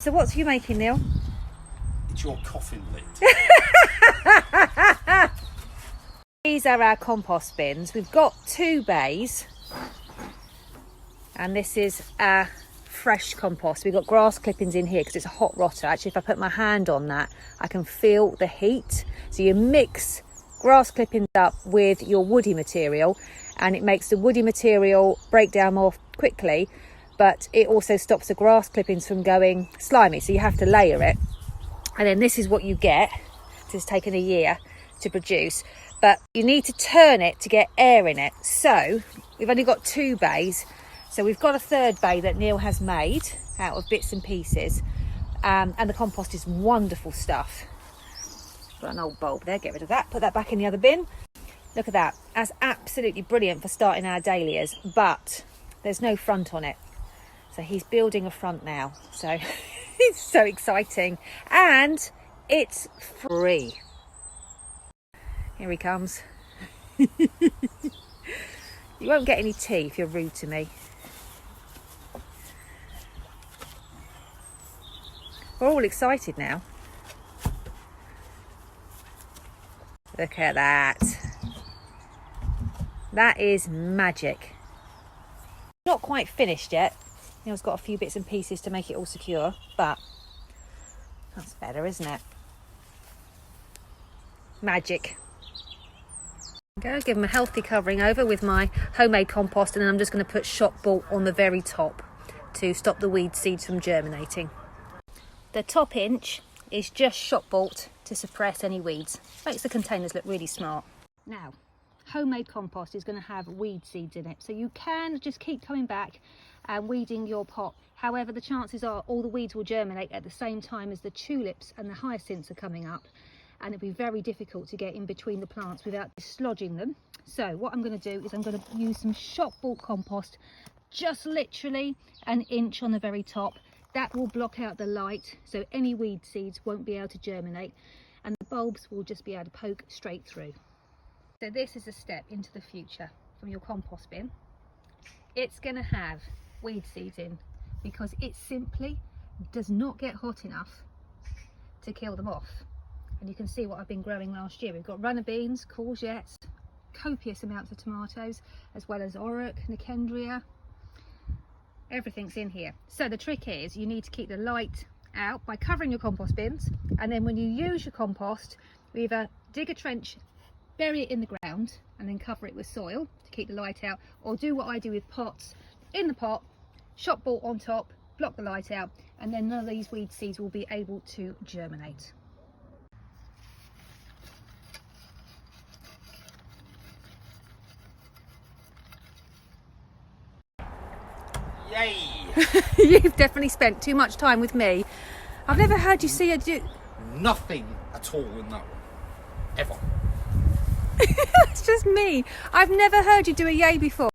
So what's you making, Neil? It's your coffin lid. These are our compost bins. We've got 2 bays, and this is our fresh compost. We've got grass clippings in here because it's a hot rotter. Actually, if I put my hand on that, I can feel the heat. So you mix grass clippings up with your woody material, and it makes the woody material break down more quickly, but it also stops the grass clippings from going slimy. So you have to layer it, and then this is what you get. It's taken a year to produce, but you need to turn it to get air in it. So we've only got 2 bays. So we've got a 3rd bay that Neil has made out of bits and pieces, and the compost is wonderful stuff. Got an old bulb there, get rid of that, put that back in the other bin. Look at that, that's absolutely brilliant for starting our dahlias, but there's no front on it. So he's building a front now, so it's so exciting, and it's free. Here he comes. You won't get any tea if you're rude to me. We're all excited now. Look at that. That is magic. Not quite finished yet. Neil's got a few bits and pieces to make it all secure, but that's better, isn't it? Magic. Go, give them a healthy covering over with my homemade compost, and then I'm just going to put shot bolt on the very top to stop the weed seeds from germinating. The top inch is just shot bolt to suppress any weeds. Makes the containers look really smart. Now, homemade compost is going to have weed seeds in it, so you can just keep coming back and weeding your pot. However, the chances are all the weeds will germinate at the same time as the tulips and the hyacinths are coming up, and it'll be very difficult to get in between the plants without dislodging them. So what I'm going to do is I'm going to use some shot bolt compost, just literally an inch on the very top. That will block out the light, so any weed seeds won't be able to germinate, and the bulbs will just be able to poke straight through. So this is a step into the future from your compost bin. It's going to have weed seeds in because it simply does not get hot enough to kill them off. And you can see what I've been growing last year. We've got runner beans, courgettes, copious amounts of tomatoes, as well as auroch, nicandria. Everything's in here. So the trick is you need to keep the light out by covering your compost bins, and then when you use your compost, we either dig a trench, bury it in the ground, and then cover it with soil to keep the light out, or do what I do with pots. In the pot, shot bolt on top, block the light out, and then none of these weed seeds will be able to germinate. Yay! You've definitely spent too much time with me. I've never heard you see a do... Nothing at all in that one. Ever. That's just me. I've never heard you do a yay before.